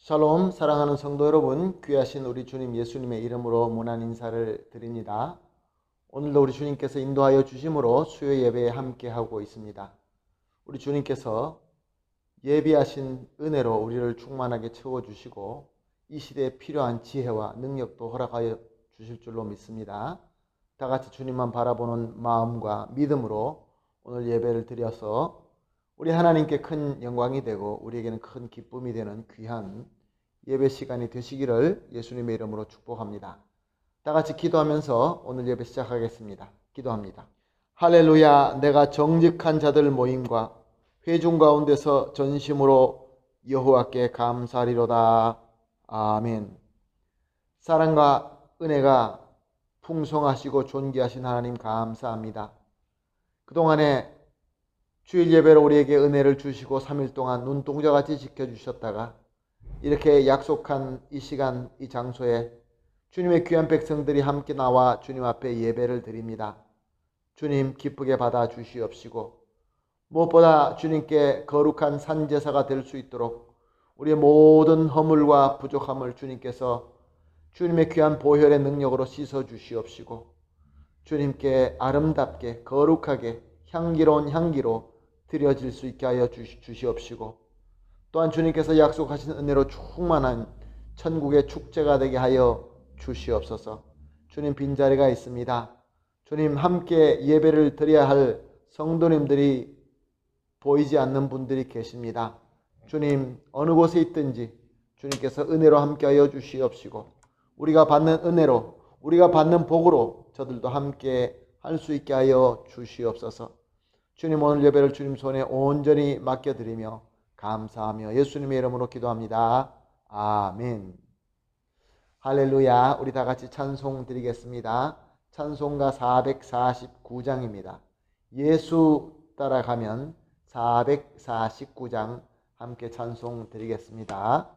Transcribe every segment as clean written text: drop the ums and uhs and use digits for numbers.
샬롬, 사랑하는 성도 여러분, 귀하신 우리 주님 예수님의 이름으로 문안 인사를 드립니다. 오늘도 우리 주님께서 인도하여 주심으로 수요 예배에 함께하고 있습니다. 우리 주님께서 예비하신 은혜로 우리를 충만하게 채워주시고 이 시대에 필요한 지혜와 능력도 허락하여 주실 줄로 믿습니다. 다 같이 주님만 바라보는 마음과 믿음으로 오늘 예배를 드려서 우리 하나님께 큰 영광이 되고 우리에게는 큰 기쁨이 되는 귀한 예배 시간이 되시기를 예수님의 이름으로 축복합니다. 다 같이 기도하면서 오늘 예배 시작하겠습니다. 기도합니다. 할렐루야. 내가 정직한 자들 모임과 회중 가운데서 전심으로 여호와께 감사하리로다. 아멘. 사랑과 은혜가 풍성하시고 존귀하신 하나님 감사합니다. 그동안에 주일 예배로 우리에게 은혜를 주시고 3일 동안 눈동자같이 지켜주셨다가 이렇게 약속한 이 시간, 이 장소에 주님의 귀한 백성들이 함께 나와 주님 앞에 예배를 드립니다. 주님 기쁘게 받아 주시옵시고 무엇보다 주님께 거룩한 산제사가 될 수 있도록 우리의 모든 허물과 부족함을 주님께서 주님의 귀한 보혈의 능력으로 씻어 주시옵시고 주님께 아름답게 거룩하게 향기로운 향기로 드려질 수 있게 하여 주시옵시고 또한 주님께서 약속하신 은혜로 충만한 천국의 축제가 되게 하여 주시옵소서. 주님 빈자리가 있습니다. 주님 함께 예배를 드려야 할 성도님들이 보이지 않는 분들이 계십니다. 주님 어느 곳에 있든지 주님께서 은혜로 함께 하여 주시옵시고 우리가 받는 은혜로 우리가 받는 복으로 저들도 함께 할 수 있게 하여 주시옵소서. 주님 오늘 예배를 주님 손에 온전히 맡겨드리며 감사하며 예수님의 이름으로 기도합니다. 아멘. 할렐루야. 우리 다 같이 찬송 드리겠습니다. 찬송가 449장입니다. 예수 따라가면 449장 함께 찬송 드리겠습니다.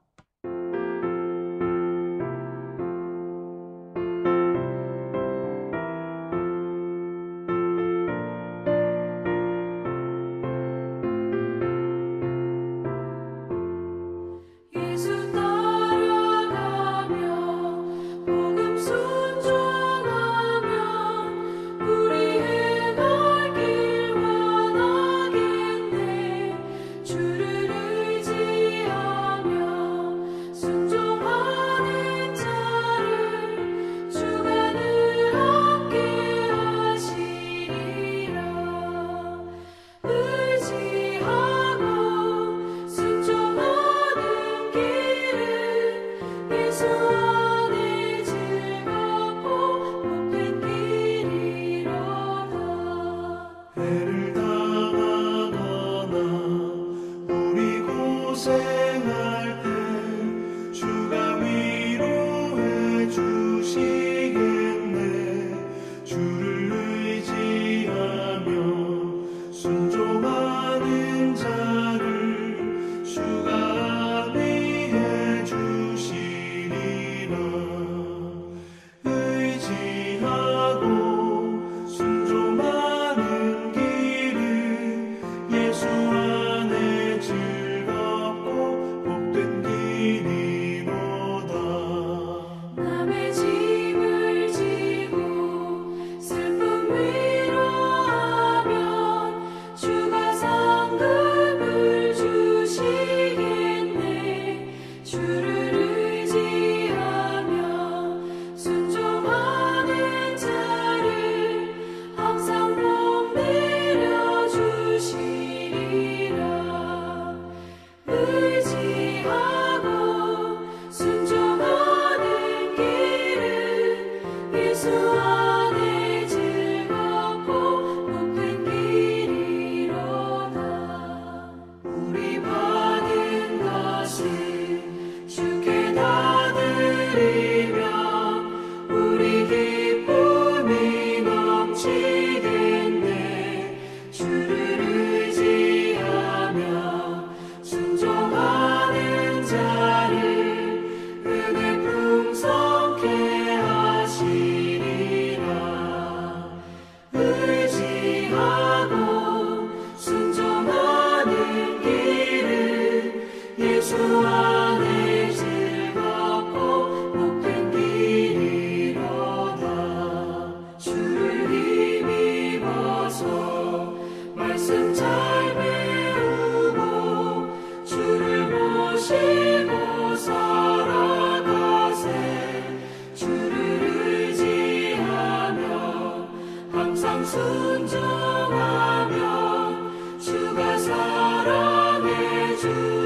예수 안에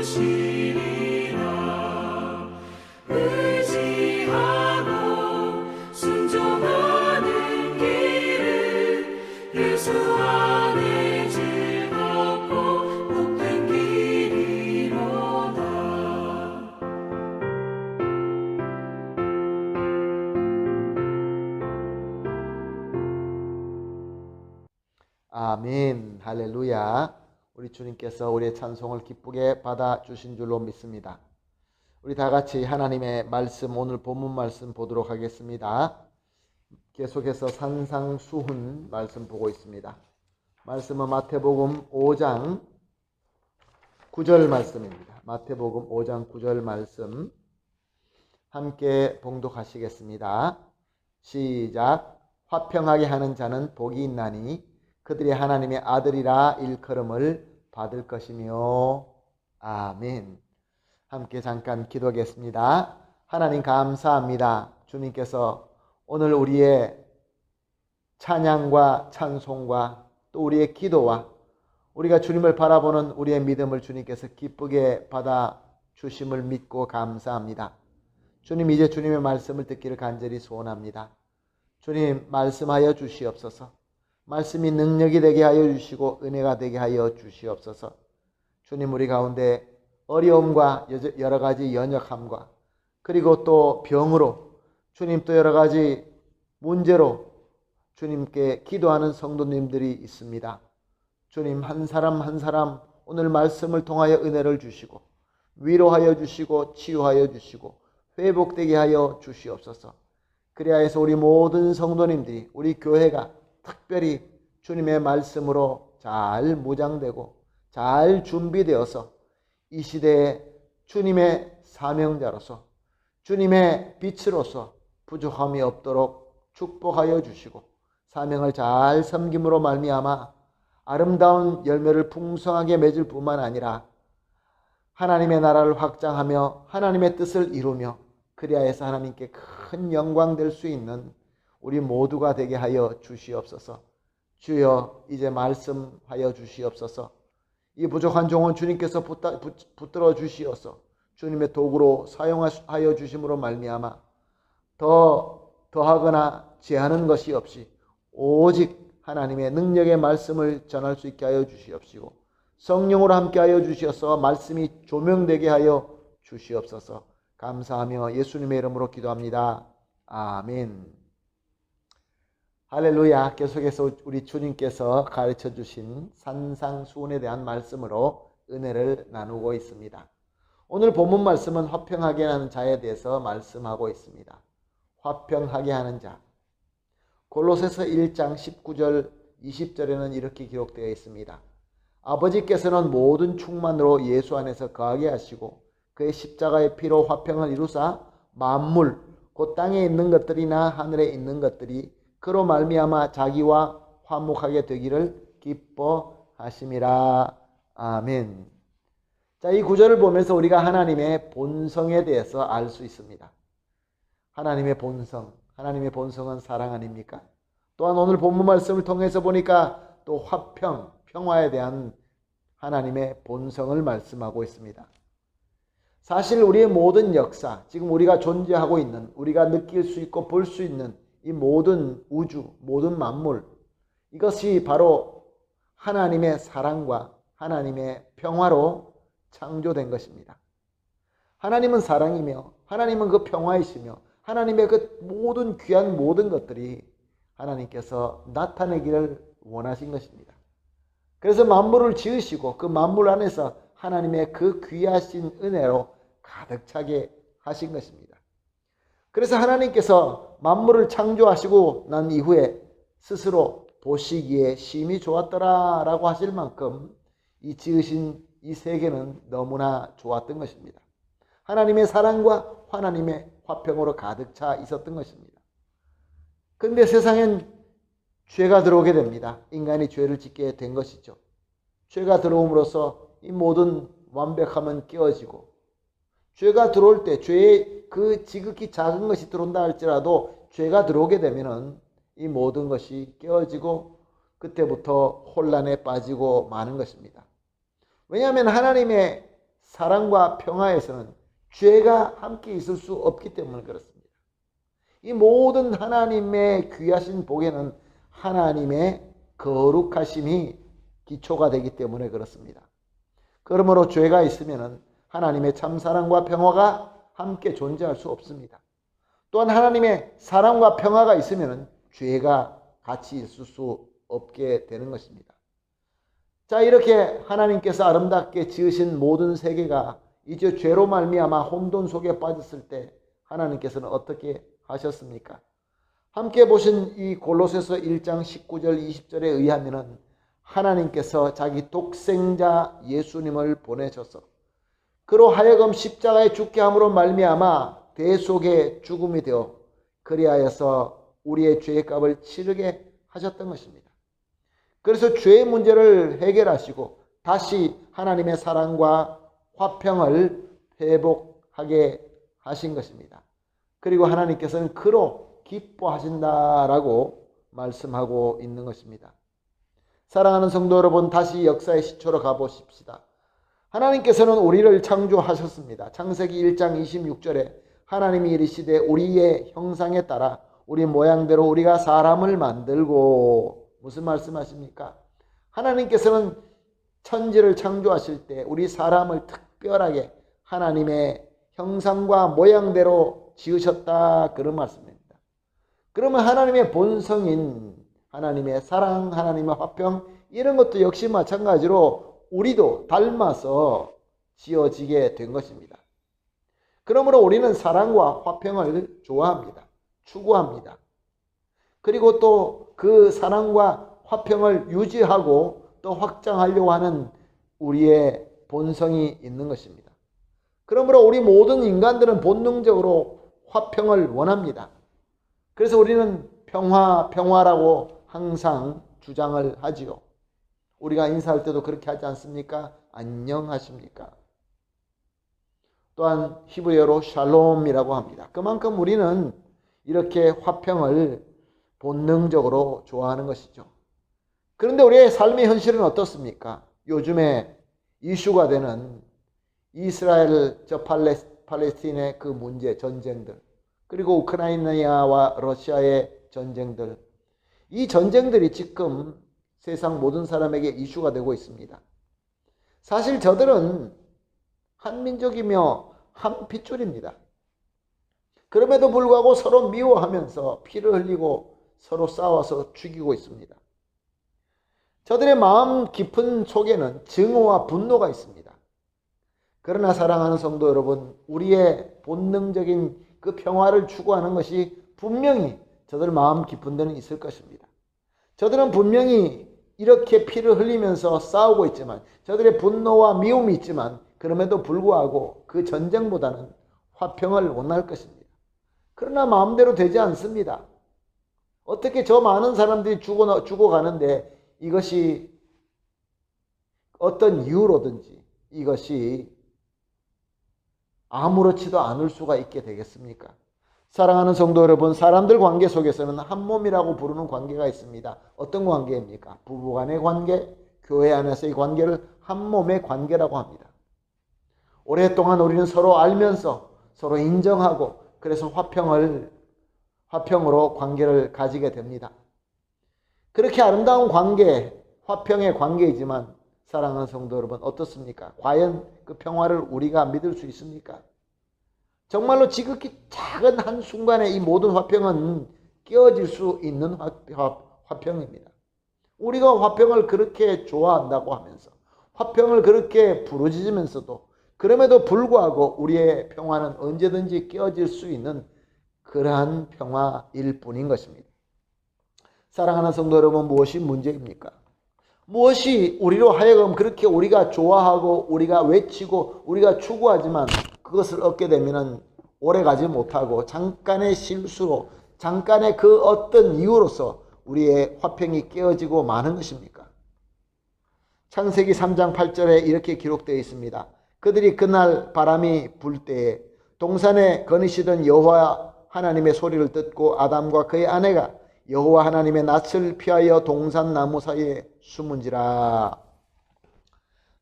주시리라. 의지하고 순종하는 길은 예수 안에 즐겁고 복된 길이로다. 아멘. 할렐루야. 우리 주님께서 우리의 찬송을 기쁘게 받아주신 줄로 믿습니다. 우리 다 같이 하나님의 말씀, 오늘 본문 말씀 보도록 하겠습니다. 계속해서 산상수훈 말씀 보고 있습니다. 말씀은 마태복음 5장 9절 말씀입니다. 마태복음 5장 9절 말씀 함께 봉독하시겠습니다. 시작. 화평하게 하는 자는 복이 있나니 그들이 하나님의 아들이라 일컬음을 받을 것이며. 아멘. 함께 잠깐 기도하겠습니다. 하나님 감사합니다. 주님께서 오늘 우리의 찬양과 찬송과 또 우리의 기도와 우리가 주님을 바라보는 우리의 믿음을 주님께서 기쁘게 받아 주심을 믿고 감사합니다. 주님, 이제 주님의 말씀을 듣기를 간절히 소원합니다. 주님, 말씀하여 주시옵소서. 말씀이 능력이 되게 하여 주시고 은혜가 되게 하여 주시옵소서. 주님, 우리 가운데 어려움과 여러 가지 연약함과 그리고 또 병으로 주님 또 여러 가지 문제로 주님께 기도하는 성도님들이 있습니다. 주님, 한 사람 한 사람 오늘 말씀을 통하여 은혜를 주시고 위로하여 주시고 치유하여 주시고 회복되게 하여 주시옵소서. 그래야 해서 우리 모든 성도님들이 우리 교회가 특별히 주님의 말씀으로 잘 무장되고 잘 준비되어서 이 시대에 주님의 사명자로서 주님의 빛으로서 부족함이 없도록 축복하여 주시고 사명을 잘 섬김으로 말미암아 아름다운 열매를 풍성하게 맺을 뿐만 아니라 하나님의 나라를 확장하며 하나님의 뜻을 이루며 그리하여 해서 하나님께 큰 영광 될 수 있는 우리 모두가 되게 하여 주시옵소서. 주여, 이제 말씀하여 주시옵소서. 이 부족한 종은 주님께서 붙들어 주시어서 주님의 도구로 사용하여 주심으로 말미암아 더하거나 제하는 것이 없이 오직 하나님의 능력의 말씀을 전할 수 있게 하여 주시옵시고 성령으로 함께 하여 주시어서 말씀이 조명되게 하여 주시옵소서. 감사하며 예수님의 이름으로 기도합니다. 아멘. 할렐루야. 계속해서 우리 주님께서 가르쳐 주신 산상수훈에 대한 말씀으로 은혜를 나누고 있습니다. 오늘 본문 말씀은 화평하게 하는 자에 대해서 말씀하고 있습니다. 화평하게 하는 자. 골로새서 1장 19절 20절에는 이렇게 기록되어 있습니다. 아버지께서는 모든 충만으로 예수 안에서 거하게 하시고 그의 십자가의 피로 화평을 이루사 만물 곧 땅에 있는 것들이나 하늘에 있는 것들이 그로 말미암아 자기와 화목하게 되기를 기뻐하심이라. 아멘. 자, 이 구절을 보면서 우리가 하나님의 본성에 대해서 알 수 있습니다. 하나님의 본성. 하나님의 본성은 사랑 아닙니까? 또한 오늘 본문 말씀을 통해서 보니까 또 화평, 평화에 대한 하나님의 본성을 말씀하고 있습니다. 사실 우리의 모든 역사, 지금 우리가 존재하고 있는, 우리가 느낄 수 있고 볼 수 있는 이 모든 우주, 모든 만물, 이것이 바로 하나님의 사랑과 하나님의 평화로 창조된 것입니다. 하나님은 사랑이며 하나님은 그 평화이시며 하나님의 그 모든 귀한 모든 것들이 하나님께서 나타내기를 원하신 것입니다. 그래서 만물을 지으시고 그 만물 안에서 하나님의 그 귀하신 은혜로 가득 차게 하신 것입니다. 그래서 하나님께서 만물을 창조하시고 난 이후에 스스로 보시기에 심히 좋았더라 라고 하실 만큼 이 지으신 이 세계는 너무나 좋았던 것입니다. 하나님의 사랑과 하나님의 화평으로 가득 차 있었던 것입니다. 그런데 세상엔 죄가 들어오게 됩니다. 인간이 죄를 짓게 된 것이죠. 죄가 들어옴으로써 이 모든 완벽함은 깨어지고 죄가 들어올 때 죄의 그 지극히 작은 것이 들어온다 할지라도 죄가 들어오게 되면은 이 모든 것이 깨어지고 그때부터 혼란에 빠지고 마는 것입니다. 왜냐하면 하나님의 사랑과 평화에서는 죄가 함께 있을 수 없기 때문에 그렇습니다. 이 모든 하나님의 귀하신 복에는 하나님의 거룩하심이 기초가 되기 때문에 그렇습니다. 그러므로 죄가 있으면 하나님의 참사랑과 평화가 함께 존재할 수 없습니다. 또한 하나님의 사랑과 평화가 있으면 죄가 같이 있을 수 없게 되는 것입니다. 자, 이렇게 하나님께서 아름답게 지으신 모든 세계가 이제 죄로 말미암아 혼돈 속에 빠졌을 때 하나님께서는 어떻게 하셨습니까? 함께 보신 이 골로새서 1장 19절 20절에 의하면 하나님께서 자기 독생자 예수님을 보내셔서 그로 하여금 십자가에 죽게 함으로 말미암아 대속의 죽음이 되어 그리하여서 우리의 죄의 값을 치르게 하셨던 것입니다. 그래서 죄의 문제를 해결하시고 다시 하나님의 사랑과 화평을 회복하게 하신 것입니다. 그리고 하나님께서는 그로 기뻐하신다라고 말씀하고 있는 것입니다. 사랑하는 성도 여러분, 다시 역사의 시초로 가보십시다. 하나님께서는 우리를 창조하셨습니다. 창세기 1장 26절에 하나님이 이르시되 우리의 형상에 따라 우리 모양대로 우리가 사람을 만들고, 무슨 말씀하십니까? 하나님께서는 천지를 창조하실 때 우리 사람을 특별하게 하나님의 형상과 모양대로 지으셨다, 그런 말씀입니다. 그러면 하나님의 본성인 하나님의 사랑, 하나님의 화평, 이런 것도 역시 마찬가지로 우리도 닮아서 지어지게 된 것입니다. 그러므로 우리는 사랑과 화평을 좋아합니다. 추구합니다. 그리고 또 그 사랑과 화평을 유지하고 또 확장하려고 하는 우리의 본성이 있는 것입니다. 그러므로 우리 모든 인간들은 본능적으로 화평을 원합니다. 그래서 우리는 평화라고 항상 주장을 하지요. 우리가 인사할 때도 그렇게 하지 않습니까? 안녕하십니까? 또한 히브리어로 샬롬이라고 합니다. 그만큼 우리는 이렇게 화평을 본능적으로 좋아하는 것이죠. 그런데 우리의 삶의 현실은 어떻습니까? 요즘에 이슈가 되는 이스라엘, 팔레스틴의 그 문제, 전쟁들, 그리고 우크라이나와 러시아의 전쟁들, 이 전쟁들이 지금 세상 모든 사람에게 이슈가 되고 있습니다. 사실 저들은 한 민족이며 한 핏줄입니다. 그럼에도 불구하고 서로 미워하면서 피를 흘리고 서로 싸워서 죽이고 있습니다. 저들의 마음 깊은 속에는 증오와 분노가 있습니다. 그러나 사랑하는 성도 여러분, 우리의 본능적인 그 평화를 추구하는 것이 분명히 저들 마음 깊은 데는 있을 것입니다. 저들은 분명히 이렇게 피를 흘리면서 싸우고 있지만, 저들의 분노와 미움이 있지만, 그럼에도 불구하고 그 전쟁보다는 화평을 원할 것입니다. 그러나 마음대로 되지 않습니다. 어떻게 저 많은 사람들이 죽어가는데 이것이 어떤 이유로든지 이것이 아무렇지도 않을 수가 있게 되겠습니까? 사랑하는 성도 여러분, 사람들 관계 속에서는 한 몸이라고 부르는 관계가 있습니다. 어떤 관계입니까? 부부 간의 관계, 교회 안에서의 관계를 한 몸의 관계라고 합니다. 오랫동안 우리는 서로 알면서 서로 인정하고 그래서 화평으로 관계를 가지게 됩니다. 그렇게 아름다운 관계, 화평의 관계이지만 사랑하는 성도 여러분, 어떻습니까? 과연 그 평화를 우리가 믿을 수 있습니까? 정말로 지극히 작은 한순간에 이 모든 화평은 깨어질 수 있는 화평입니다. 우리가 화평을 그렇게 좋아한다고 하면서 화평을 그렇게 부르짖으면서도 그럼에도 불구하고 우리의 평화는 언제든지 깨어질 수 있는 그러한 평화일 뿐인 것입니다. 사랑하는 성도 여러분, 무엇이 문제입니까? 무엇이 우리로 하여금 그렇게 우리가 좋아하고 우리가 외치고 우리가 추구하지만 그것을 얻게 되면 오래가지 못하고 잠깐의 실수로, 잠깐의 그 어떤 이유로서 우리의 화평이 깨어지고 마는 것입니까? 창세기 3장 8절에 이렇게 기록되어 있습니다. 그들이 그날 바람이 불 때에 동산에 거니시던 여호와 하나님의 소리를 듣고 아담과 그의 아내가 여호와 하나님의 낯을 피하여 동산 나무 사이에 숨은지라.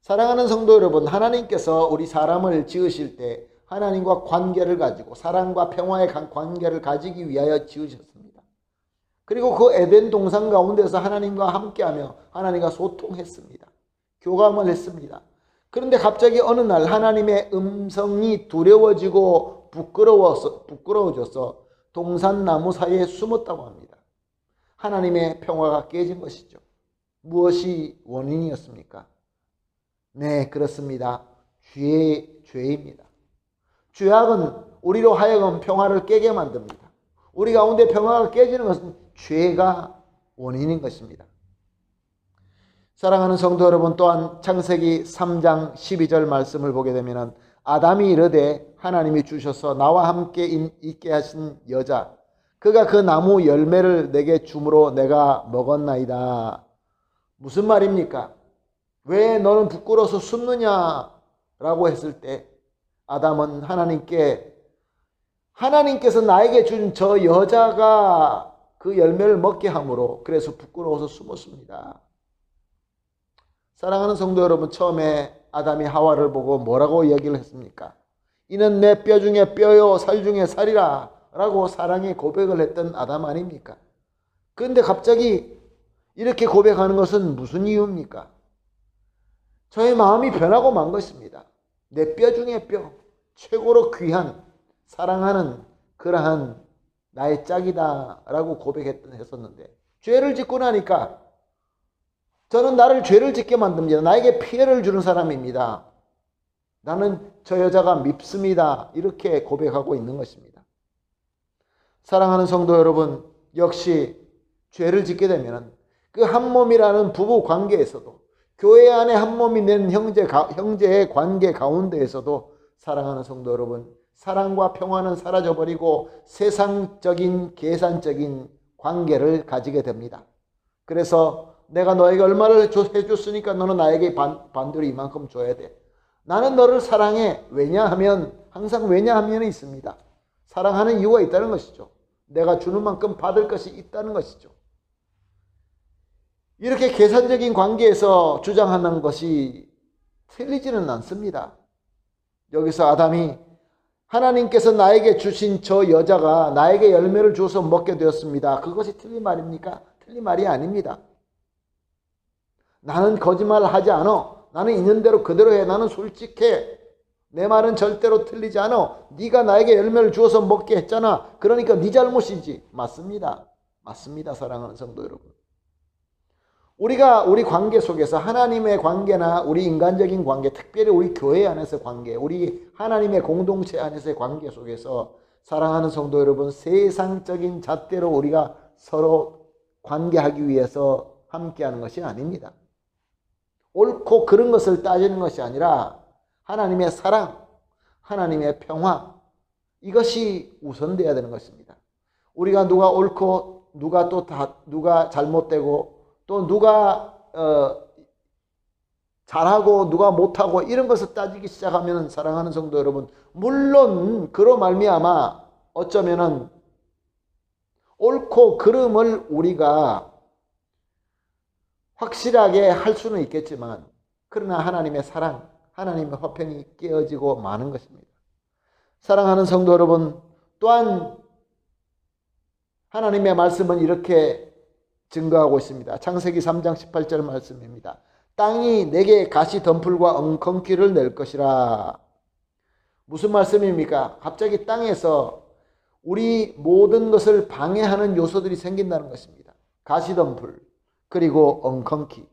사랑하는 성도 여러분, 하나님께서 우리 사람을 지으실 때 하나님과 관계를 가지고 사랑과 평화의 관계를 가지기 위하여 지으셨습니다. 그리고 그 에덴 동산 가운데서 하나님과 함께하며 하나님과 소통했습니다. 교감을 했습니다. 그런데 갑자기 어느 날 하나님의 음성이 두려워지고 부끄러워져서 동산나무 사이에 숨었다고 합니다. 하나님의 평화가 깨진 것이죠. 무엇이 원인이었습니까? 네, 그렇습니다. 죄입니다. 죄악은 우리로 하여금 평화를 깨게 만듭니다. 우리 가운데 평화가 깨지는 것은 죄가 원인인 것입니다. 사랑하는 성도 여러분, 또한 창세기 3장 12절 말씀을 보게 되면 아담이 이르되 하나님이 주셔서 나와 함께 있게 하신 여자 그가 그 나무 열매를 내게 주므로 내가 먹었나이다. 무슨 말입니까? 왜 너는 부끄러워서 숨느냐라고 했을 때 아담은 하나님께서 나에게 준 저 여자가 그 열매를 먹게 함으로 그래서 부끄러워서 숨었습니다. 사랑하는 성도 여러분, 처음에 아담이 하와를 보고 뭐라고 이야기를 했습니까? 이는 내 뼈 중에 뼈요 살 중에 살이라 라고 사랑의 고백을 했던 아담 아닙니까? 그런데 갑자기 이렇게 고백하는 것은 무슨 이유입니까? 저의 마음이 변하고 만 것입니다. 내 뼈 중에 뼈, 최고로 귀한 사랑하는 그러한 나의 짝이다 라고 고백했었는데 죄를 짓고 나니까 저는 나를 죄를 짓게 만듭니다. 나에게 피해를 주는 사람입니다. 나는 저 여자가 밉습니다. 이렇게 고백하고 있는 것입니다. 사랑하는 성도 여러분, 역시 죄를 짓게 되면 그 한 몸이라는 부부 관계에서도 교회 안에 한 몸이 된 형제의 관계 가운데에서도 사랑하는 성도 여러분, 사랑과 평화는 사라져버리고 세상적인 계산적인 관계를 가지게 됩니다. 그래서 내가 너에게 얼마를 해줬으니까 너는 나에게 반대로 이만큼 줘야 돼. 나는 너를 사랑해. 왜냐하면 항상 왜냐하면이 있습니다. 사랑하는 이유가 있다는 것이죠. 내가 주는 만큼 받을 것이 있다는 것이죠. 이렇게 계산적인 관계에서 주장하는 것이 틀리지는 않습니다. 여기서 아담이 하나님께서 나에게 주신 저 여자가 나에게 열매를 주어서 먹게 되었습니다. 그것이 틀린 말입니까? 틀린 말이 아닙니다. 나는 거짓말을 하지 않아. 나는 있는 대로 그대로 해. 나는 솔직해. 내 말은 절대로 틀리지 않아. 네가 나에게 열매를 주어서 먹게 했잖아. 그러니까 네 잘못이지. 맞습니다. 맞습니다. 사랑하는 성도 여러분. 우리가 우리 관계 속에서 하나님의 관계나 우리 인간적인 관계, 특별히 우리 교회 안에서 관계, 우리 하나님의 공동체 안에서의 관계 속에서 사랑하는 성도 여러분, 세상적인 잣대로 우리가 서로 관계하기 위해서 함께하는 것이 아닙니다. 옳고 그른 것을 따지는 것이 아니라 하나님의 사랑, 하나님의 평화, 이것이 우선되어야 되는 것입니다. 우리가 누가 옳고 누가 잘못되고 또 누가 잘하고 누가 못하고 이런 것을 따지기 시작하면 사랑하는 성도 여러분, 물론 그로 말미암아 어쩌면은 옳고 그름을 우리가 확실하게 할 수는 있겠지만 그러나 하나님의 사랑, 하나님의 화평이 깨어지고 마는 것입니다. 사랑하는 성도 여러분, 또한 하나님의 말씀은 이렇게 증거하고 있습니다. 창세기 3장 18절 말씀입니다. 땅이 내게 가시 덤불과 엉겅퀴를 낼 것이라. 무슨 말씀입니까? 갑자기 땅에서 우리 모든 것을 방해하는 요소들이 생긴다는 것입니다. 가시 덤불 그리고 엉겅퀴.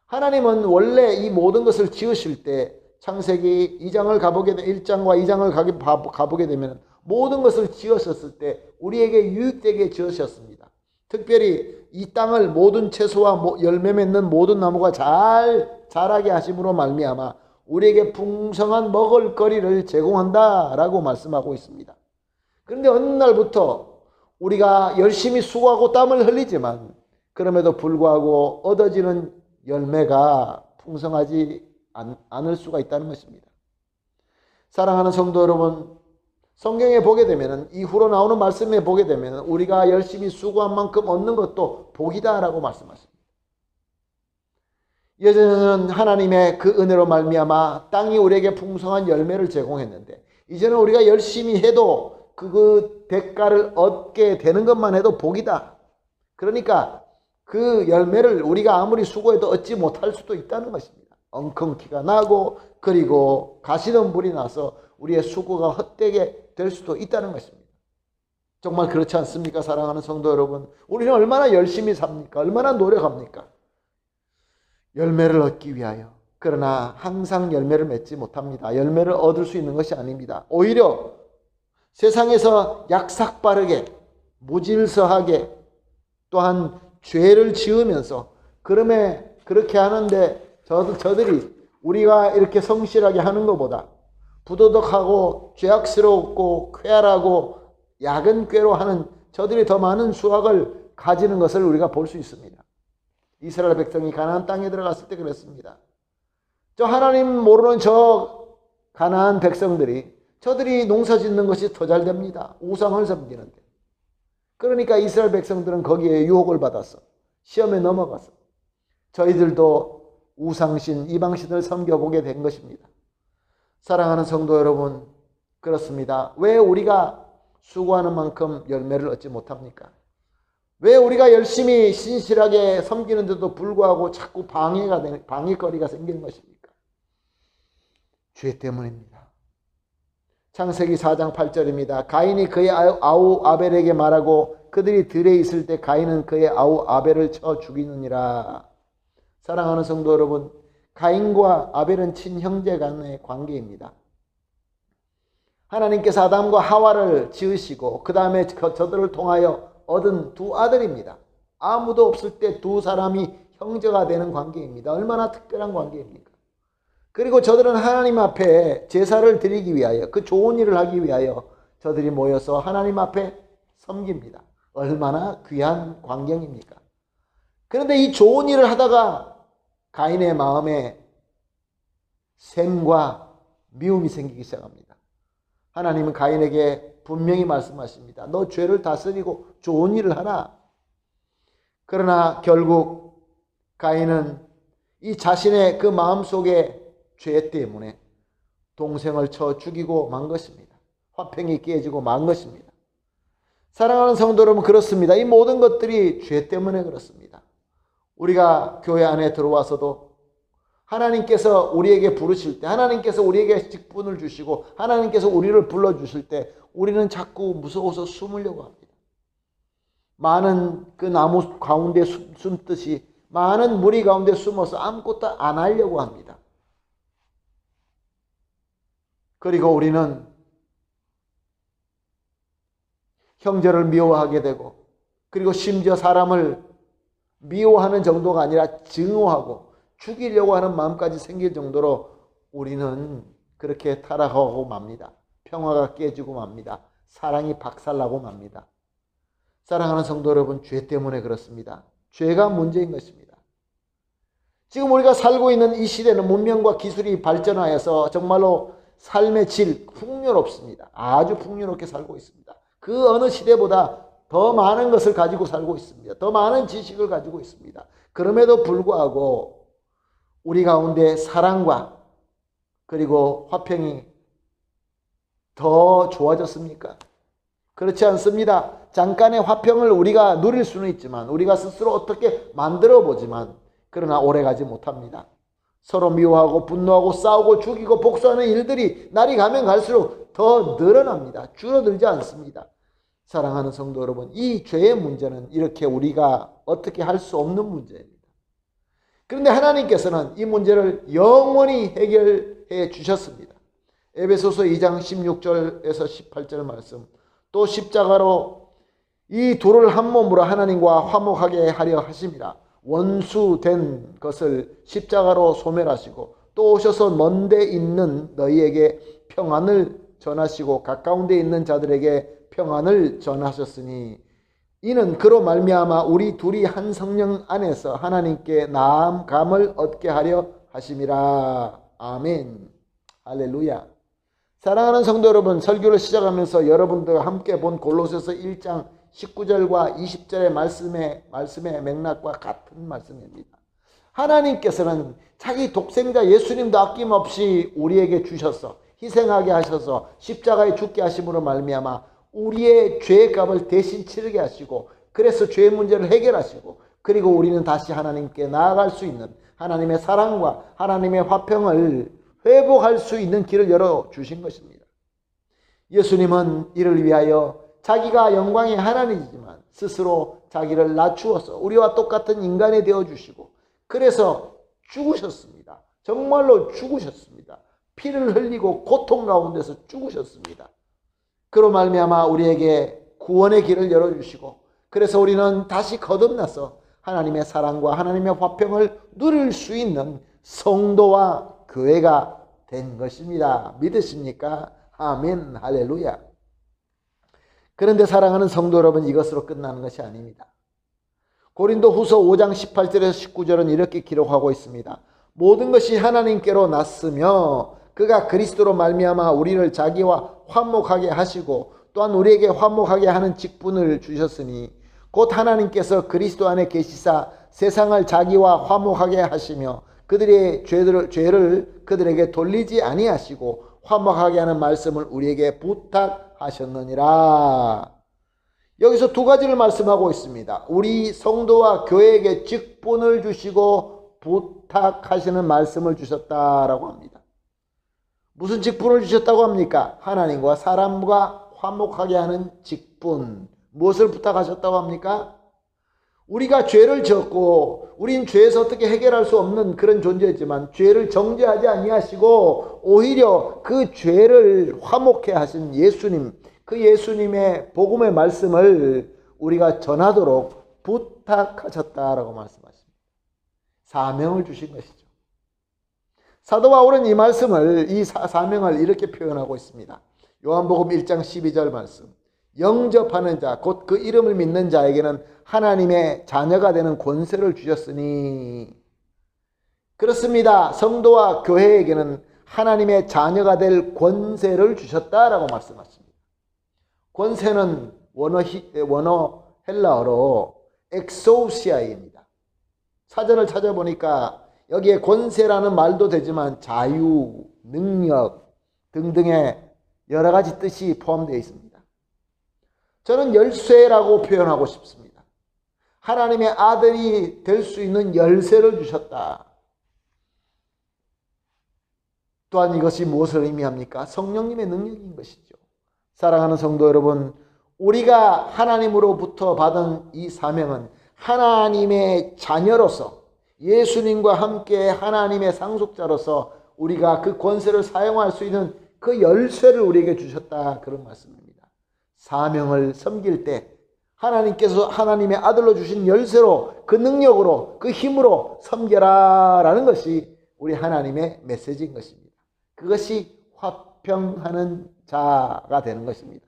하나님은 원래 이 모든 것을 지으실 때 창세기 2장을 가보게 되면 1장과 2장을 가보게 되면 모든 것을 지으셨을 때 우리에게 유익되게 지으셨습니다. 특별히 이 땅을 모든 채소와 열매 맺는 모든 나무가 잘 자라게 하심으로 말미암아 우리에게 풍성한 먹을거리를 제공한다라고 말씀하고 있습니다. 그런데 어느 날부터 우리가 열심히 수고하고 땀을 흘리지만 그럼에도 불구하고 얻어지는 열매가 풍성하지 않을 수가 있다는 것입니다. 사랑하는 성도 여러분, 성경에 보게 되면 이후로 나오는 말씀에 보게 되면 우리가 열심히 수고한 만큼 얻는 것도 복이다라고 말씀하십니다. 예전에는 하나님의 그 은혜로 말미암아 땅이 우리에게 풍성한 열매를 제공했는데 이제는 우리가 열심히 해도 그 대가를 얻게 되는 것만 해도 복이다. 그러니까 그 열매를 우리가 아무리 수고해도 얻지 못할 수도 있다는 것입니다. 엉겅퀴가 나고 그리고 가시덤불이 나서 우리의 수고가 헛되게 될 수도 있다는 것입니다. 정말 그렇지 않습니까? 사랑하는 성도 여러분, 우리는 얼마나 열심히 삽니까? 얼마나 노력합니까? 열매를 얻기 위하여. 그러나 항상 열매를 맺지 못합니다. 열매를 얻을 수 있는 것이 아닙니다. 오히려 세상에서 약삭빠르게 무질서하게 또한 죄를 지으면서 그렇게 하는데 저들이 우리가 이렇게 성실하게 하는 것보다 부도덕하고 죄악스럽고 쾌활하고 야근꾀로 하는 저들이 더 많은 수확을 가지는 것을 우리가 볼 수 있습니다. 이스라엘 백성이 가나안 땅에 들어갔을 때 그랬습니다. 저 하나님 모르는 저 가나안 백성들이 저들이 농사 짓는 것이 더 잘 됩니다. 우상을 섬기는데. 그러니까 이스라엘 백성들은 거기에 유혹을 받았어. 시험에 넘어갔어. 저희들도 우상신, 이방신을 섬겨보게 된 것입니다. 사랑하는 성도 여러분, 그렇습니다. 왜 우리가 수고하는 만큼 열매를 얻지 못합니까? 왜 우리가 열심히 신실하게 섬기는데도 불구하고 자꾸 방해거리가 생기는 것입니까? 죄 때문입니다. 창세기 4장 8절입니다. 가인이 그의 아우 아벨에게 말하고 그들이 들에 있을 때 가인은 그의 아우 아벨을 쳐 죽이느니라. 사랑하는 성도 여러분, 가인과 아벨은 친형제 간의 관계입니다. 하나님께서 아담과 하와를 지으시고 그 다음에 저들을 통하여 얻은 두 아들입니다. 아무도 없을 때 두 사람이 형제가 되는 관계입니다. 얼마나 특별한 관계입니까? 그리고 저들은 하나님 앞에 제사를 드리기 위하여 그 좋은 일을 하기 위하여 저들이 모여서 하나님 앞에 섬깁니다. 얼마나 귀한 광경입니까? 그런데 이 좋은 일을 하다가 가인의 마음에 샘과 미움이 생기기 시작합니다. 하나님은 가인에게 분명히 말씀하십니다. 너 죄를 다스리고 좋은 일을 하라. 그러나 결국 가인은 이 자신의 그 마음속에 죄 때문에 동생을 쳐 죽이고 만 것입니다. 화평이 깨지고 만 것입니다. 사랑하는 성도 여러분, 그렇습니다. 이 모든 것들이 죄 때문에 그렇습니다. 우리가 교회 안에 들어와서도 하나님께서 우리에게 부르실 때, 하나님께서 우리에게 직분을 주시고 하나님께서 우리를 불러주실 때 우리는 자꾸 무서워서 숨으려고 합니다. 많은 그 나무 가운데 숨듯이 많은 무리 가운데 숨어서 아무것도 안 하려고 합니다. 그리고 우리는 형제를 미워하게 되고, 그리고 심지어 사람을 미워하는 정도가 아니라 증오하고 죽이려고 하는 마음까지 생길 정도로 우리는 그렇게 타락하고 맙니다. 평화가 깨지고 맙니다. 사랑이 박살나고 맙니다. 사랑하는 성도 여러분, 죄 때문에 그렇습니다. 죄가 문제인 것입니다. 지금 우리가 살고 있는 이 시대는 문명과 기술이 발전하여서 정말로 삶의 질 풍요롭습니다. 아주 풍요롭게 살고 있습니다. 그 어느 시대보다 더 많은 것을 가지고 살고 있습니다. 더 많은 지식을 가지고 있습니다. 그럼에도 불구하고 우리 가운데 사랑과 그리고 화평이 더 좋아졌습니까? 그렇지 않습니다. 잠깐의 화평을 우리가 누릴 수는 있지만, 우리가 스스로 어떻게 만들어 보지만 그러나 오래가지 못합니다. 서로 미워하고 분노하고 싸우고 죽이고 복수하는 일들이 날이 가면 갈수록 더 늘어납니다. 줄어들지 않습니다. 사랑하는 성도 여러분, 이 죄의 문제는 이렇게 우리가 어떻게 할 수 없는 문제입니다. 그런데 하나님께서는 이 문제를 영원히 해결해 주셨습니다. 에베소서 2장 16절에서 18절 말씀, 또 십자가로 이 둘을 한 몸으로 하나님과 화목하게 하려 하심이라. 원수된 것을 십자가로 소멸하시고 또 오셔서 먼데 있는 너희에게 평안을 전하시고 가까운 데 있는 자들에게 평안을 전하셨으니 이는 그로 말미암아 우리 둘이 한 성령 안에서 하나님께 나음감을 얻게 하려 하심이라. 아멘. 할렐루야. 사랑하는 성도 여러분, 설교를 시작하면서 여러분들과 함께 본 골로새서 1장 19절과 20절의 말씀의 맥락과 같은 말씀입니다. 하나님께서는 자기 독생자 예수님도 아낌없이 우리에게 주셔서 희생하게 하셔서 십자가에 죽게 하심으로 말미암아 우리의 죄의 값을 대신 치르게 하시고, 그래서 죄의 문제를 해결하시고, 그리고 우리는 다시 하나님께 나아갈 수 있는 하나님의 사랑과 하나님의 화평을 회복할 수 있는 길을 열어주신 것입니다. 예수님은 이를 위하여 자기가 영광의 하나님이지만 스스로 자기를 낮추어서 우리와 똑같은 인간이 되어주시고, 그래서 죽으셨습니다. 정말로 죽으셨습니다. 피를 흘리고 고통 가운데서 죽으셨습니다. 그로 말미암아 우리에게 구원의 길을 열어주시고, 그래서 우리는 다시 거듭나서 하나님의 사랑과 하나님의 화평을 누릴 수 있는 성도와 교회가 된 것입니다. 믿으십니까? 아멘, 할렐루야. 그런데 사랑하는 성도 여러분, 이것으로 끝나는 것이 아닙니다. 고린도 후서 5장 18절에서 19절은 이렇게 기록하고 있습니다. 모든 것이 하나님께로 났으며 그가 그리스도로 말미암아 우리를 자기와 화목하게 하시고 또한 우리에게 화목하게 하는 직분을 주셨으니 곧 하나님께서 그리스도 안에 계시사 세상을 자기와 화목하게 하시며 그들의 죄를 그들에게 돌리지 아니하시고 화목하게 하는 말씀을 우리에게 부탁하셨느니라. 여기서 두 가지를 말씀하고 있습니다. 우리 성도와 교회에게 직분을 주시고 부탁하시는 말씀을 주셨다라고 합니다. 무슨 직분을 주셨다고 합니까? 하나님과 사람과 화목하게 하는 직분. 무엇을 부탁하셨다고 합니까? 우리가 죄를 지었고 우린 죄에서 어떻게 해결할 수 없는 그런 존재였지만 죄를 정죄하지 아니하시고 오히려 그 죄를 화목해 하신 예수님, 그 예수님의 복음의 말씀을 우리가 전하도록 부탁하셨다라고 말씀하십니다. 사명을 주신 것이죠. 사도 바울은 이 말씀을, 이 사명을 이렇게 표현하고 있습니다. 요한복음 1장 12절 말씀. 영접하는 자, 곧 그 이름을 믿는 자에게는 하나님의 자녀가 되는 권세를 주셨으니. 그렇습니다. 성도와 교회에게는 하나님의 자녀가 될 권세를 주셨다라고 말씀하십니다. 권세는 원어 헬라어로 엑소시아입니다. 사전을 찾아보니까 여기에 권세라는 말도 되지만 자유, 능력 등등의 여러 가지 뜻이 포함되어 있습니다. 저는 열쇠라고 표현하고 싶습니다. 하나님의 아들이 될 수 있는 열쇠를 주셨다. 또한 이것이 무엇을 의미합니까? 성령님의 능력인 것이죠. 사랑하는 성도 여러분, 우리가 하나님으로부터 받은 이 사명은 하나님의 자녀로서 예수님과 함께 하나님의 상속자로서 우리가 그 권세를 사용할 수 있는 그 열쇠를 우리에게 주셨다, 그런 말씀입니다. 사명을 섬길 때 하나님께서 하나님의 아들로 주신 열쇠로, 그 능력으로, 그 힘으로 섬겨라 라는 것이 우리 하나님의 메시지인 것입니다. 그것이 화평하는 자가 되는 것입니다.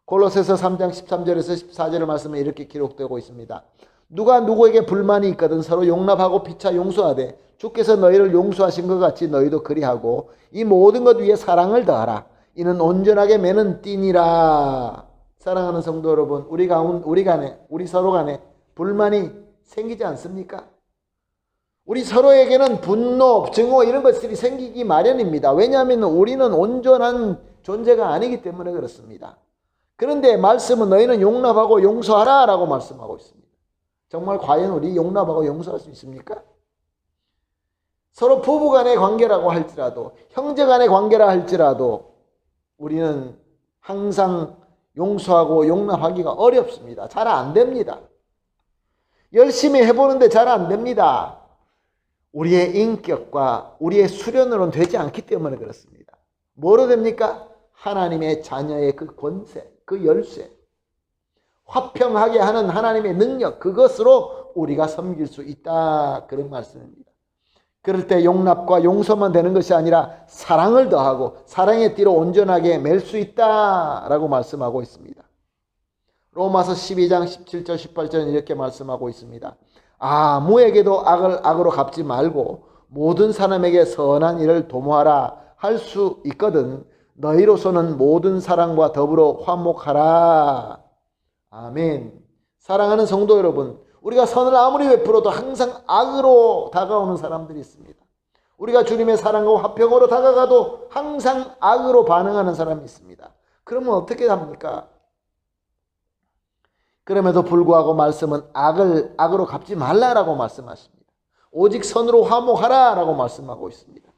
골로새서 3장 13절에서 14절의 말씀에 이렇게 기록되고 있습니다. 누가 누구에게 불만이 있거든 서로 용납하고 피차 용서하되 주께서 너희를 용서하신 것 같이 너희도 그리하고 이 모든 것 위에 사랑을 더하라. 이는 온전하게 매는 띠니라. 사랑하는 성도 여러분, 우리 서로 간에 불만이 생기지 않습니까? 우리 서로에게는 분노, 증오 이런 것들이 생기기 마련입니다. 왜냐하면 우리는 온전한 존재가 아니기 때문에 그렇습니다. 그런데 말씀은 너희는 용납하고 용서하라 라고 말씀하고 있습니다. 정말 과연 우리 용납하고 용서할 수 있습니까? 서로 부부 간의 관계라고 할지라도, 형제 간의 관계라 할지라도 우리는 항상 용서하고 용납하기가 어렵습니다. 잘 안 됩니다. 열심히 해보는데 잘 안 됩니다. 우리의 인격과 우리의 수련으로는 되지 않기 때문에 그렇습니다. 뭐로 됩니까? 하나님의 자녀의 그 권세, 그 열쇠, 화평하게 하는 하나님의 능력, 그것으로 우리가 섬길 수 있다, 그런 말씀입니다. 그럴 때 용납과 용서만 되는 것이 아니라 사랑을 더하고 사랑의 띠로 온전하게 맬 수 있다라고 말씀하고 있습니다. 로마서 12장 17절 18절은 이렇게 말씀하고 있습니다. 아무에게도 악을 악으로 갚지 말고 모든 사람에게 선한 일을 도모하라 할 수 있거든 너희로서는 모든 사람과 더불어 화목하라. 아멘. 사랑하는 성도 여러분, 우리가 선을 아무리 베풀어도 항상 악으로 다가오는 사람들이 있습니다. 우리가 주님의 사랑과 화평으로 다가가도 항상 악으로 반응하는 사람이 있습니다. 그러면 어떻게 합니까? 그럼에도 불구하고 말씀은 악으로 갚지 말라라고 말씀하십니다. 오직 선으로 화목하라라고 말씀하고 있습니다.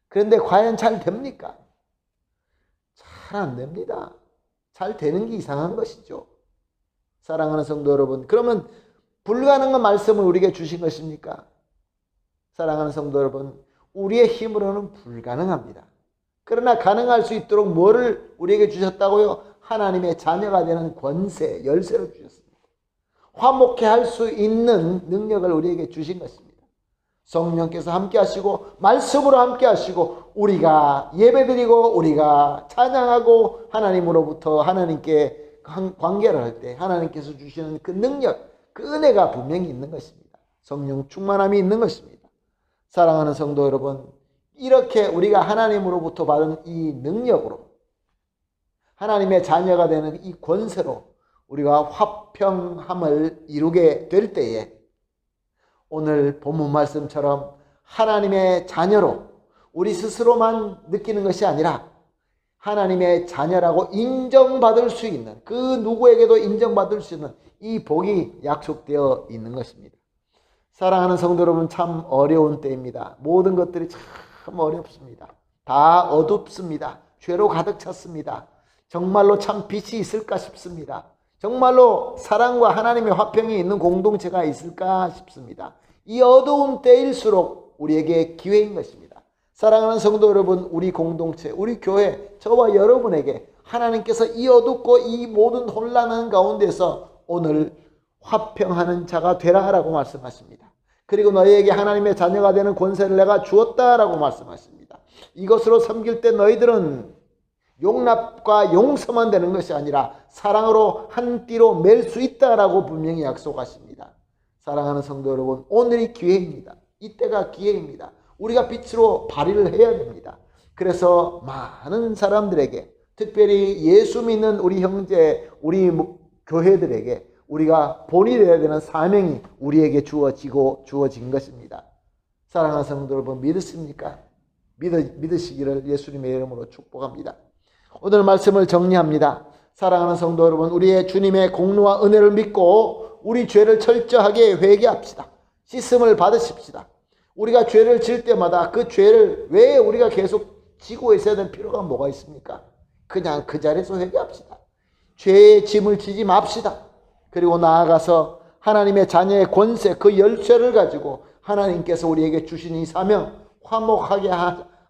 그런데 과연 잘 됩니까? 잘 안 됩니다. 잘 되는 게 이상한 것이죠. 사랑하는 성도 여러분, 그러면 불가능한 말씀을 우리에게 주신 것입니까? 사랑하는 성도 여러분, 우리의 힘으로는 불가능합니다. 그러나 가능할 수 있도록 뭐를 우리에게 주셨다고요? 하나님의 자녀가 되는 권세, 열쇠를 주셨습니다. 화목해 할 수 있는 능력을 우리에게 주신 것입니다. 성령께서 함께 하시고 말씀으로 함께 하시고 우리가 예배드리고 우리가 찬양하고 하나님으로부터 하나님께 관계를 할 때 하나님께서 주시는 그 능력, 그 은혜가 분명히 있는 것입니다. 성령 충만함이 있는 것입니다. 사랑하는 성도 여러분, 이렇게 우리가 하나님으로부터 받은 이 능력으로 하나님의 자녀가 되는 이 권세로 우리가 화평함을 이루게 될 때에 오늘 본문 말씀처럼 하나님의 자녀로 우리 스스로만 느끼는 것이 아니라 하나님의 자녀라고 인정받을 수 있는, 그 누구에게도 인정받을 수 있는 이 복이 약속되어 있는 것입니다. 사랑하는 성도 여러분, 참 어려운 때입니다. 모든 것들이 참 어렵습니다. 다 어둡습니다. 죄로 가득 찼습니다. 정말로 참 빛이 있을까 싶습니다. 정말로 사랑과 하나님의 화평이 있는 공동체가 있을까 싶습니다. 이 어두운 때일수록 우리에게 기회인 것입니다. 사랑하는 성도 여러분, 우리 공동체, 우리 교회, 저와 여러분에게 하나님께서 이 어둡고 이 모든 혼란한 가운데서 오늘 화평하는 자가 되라라고 말씀하십니다. 그리고 너희에게 하나님의 자녀가 되는 권세를 내가 주었다라고 말씀하십니다. 이것으로 섬길 때 너희들은 용납과 용서만 되는 것이 아니라 사랑으로 한 띠로 맬 수 있다라고 분명히 약속하십니다. 사랑하는 성도 여러분, 오늘이 기회입니다. 이때가 기회입니다. 우리가 빛으로 발휘를 해야 됩니다. 그래서 많은 사람들에게, 특별히 예수 믿는 우리 형제, 우리 교회들에게 우리가 본이 되어야 되는 사명이 우리에게 주어진 것입니다. 사랑하는 성도 여러분, 믿으십니까? 믿으시기를 예수님의 이름으로 축복합니다. 오늘 말씀을 정리합니다. 사랑하는 성도 여러분, 우리의 주님의 공로와 은혜를 믿고 우리 죄를 철저하게 회개합시다. 씻음을 받으십시다. 우리가 죄를 질 때마다 그 죄를 왜 우리가 계속 지고 있어야 될 필요가 뭐가 있습니까? 그냥 그 자리에서 회개합시다. 죄의 짐을 지지 맙시다. 그리고 나아가서 하나님의 자녀의 권세, 그 열쇠를 가지고 하나님께서 우리에게 주신 이 사명, 화목하게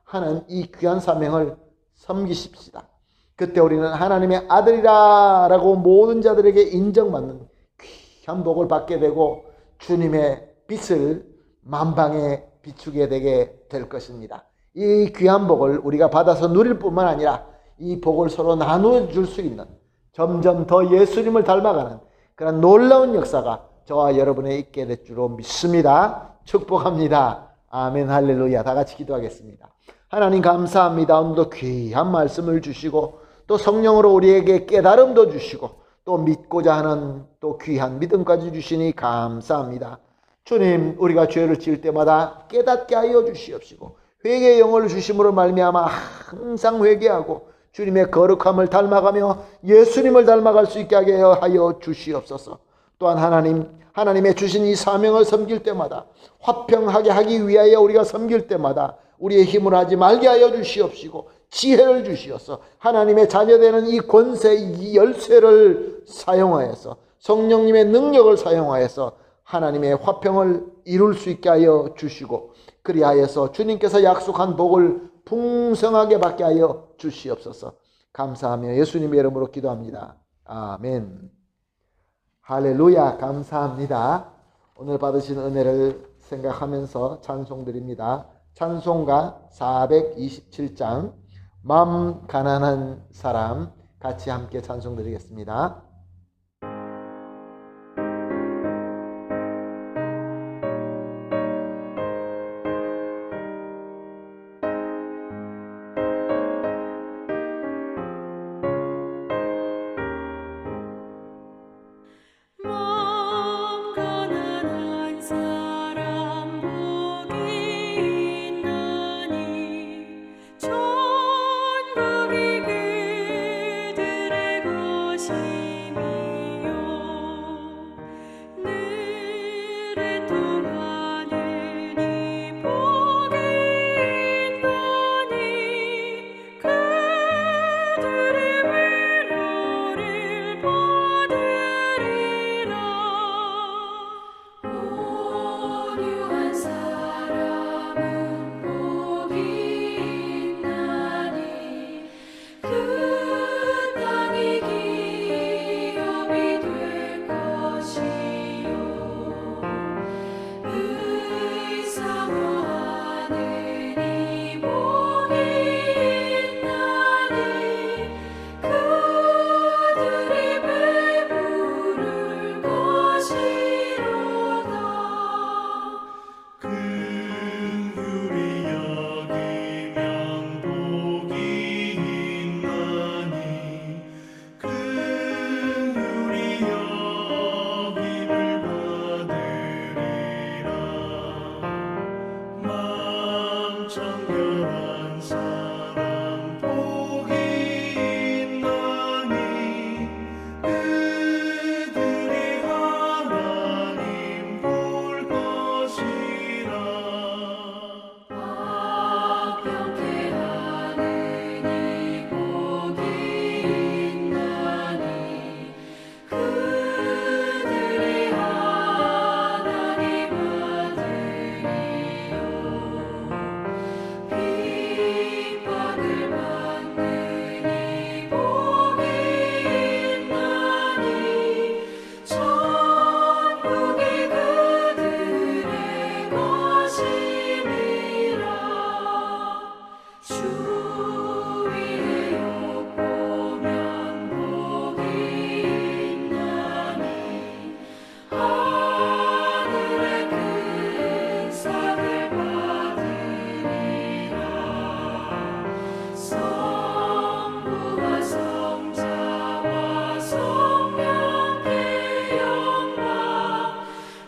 하는 이 귀한 사명을 섬기십시다. 그때 우리는 하나님의 아들이라고 모든 자들에게 인정받는 귀한 복을 받게 되고 주님의 빛을 만방에 비추게 되게 될 것입니다. 이 귀한 복을 우리가 받아서 누릴 뿐만 아니라 이 복을 서로 나누어 줄 수 있는, 점점 더 예수님을 닮아가는 그런 놀라운 역사가 저와 여러분에 있게 될 줄로 믿습니다. 축복합니다. 아멘, 할렐루야. 다 같이 기도하겠습니다. 하나님 감사합니다. 오늘도 귀한 말씀을 주시고 또 성령으로 우리에게 깨달음도 주시고 또 믿고자 하는 또 귀한 믿음까지 주시니 감사합니다. 주님, 우리가 죄를 지을 때마다 깨닫게 하여 주시옵시고 회개의 영을 주심으로 말미암아 항상 회개하고 주님의 거룩함을 닮아가며 예수님을 닮아갈 수 있게 하여 주시옵소서. 또한 하나님의 주신 이 사명을 섬길 때마다 화평하게 하기 위하여 우리가 섬길 때마다 우리의 힘으로 하지 말게 하여 주시옵시고 지혜를 주시어서 하나님의 자녀되는 이 권세, 이 열쇠를 사용하여서 성령님의 능력을 사용하여서 하나님의 화평을 이룰 수 있게 하여 주시고 그리하여서 주님께서 약속한 복을 풍성하게 받게 하여 주시옵소서. 감사하며 예수님의 이름으로 기도합니다. 아멘. 할렐루야. 감사합니다. 오늘 받으신 은혜를 생각하면서 찬송드립니다. 찬송가 427장 마음 가난한 사람, 같이 함께 찬송드리겠습니다. 마음 가난한 주 위에 욕보면 복이 있나니 하늘의 큰 상을 받으리라. 성부와 성자와 성령의 영광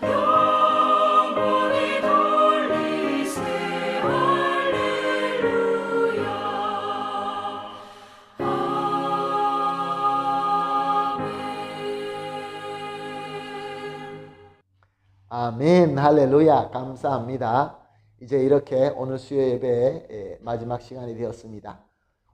영원히 돌리세. 할렐루야. 아멘, 할렐루야, 감사합니다. 이제 이렇게 오늘 수요 예배의 마지막 시간이 되었습니다.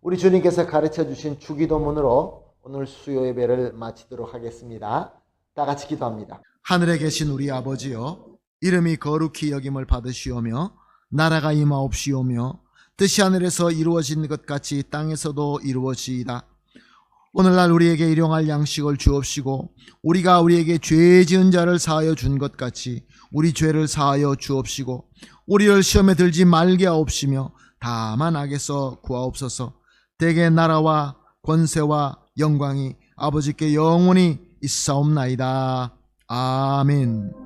우리 주님께서 가르쳐 주신 주기도문으로 오늘 수요 예배를 마치도록 하겠습니다. 다 같이 기도합니다. 하늘에 계신 우리 아버지여, 이름이 거룩히 여김을 받으시오며 나라가 임하옵시오며 뜻이 하늘에서 이루어진 것 같이 땅에서도 이루어지이다. 오늘날 우리에게 일용할 양식을 주옵시고 우리가 우리에게 죄 지은 자를 사하여 준 것 같이 우리 죄를 사하여 주옵시고 우리를 시험에 들지 말게 하옵시며 다만 악에서 구하옵소서. 대개 나라와 권세와 영광이 아버지께 영원히 있사옵나이다. 아멘.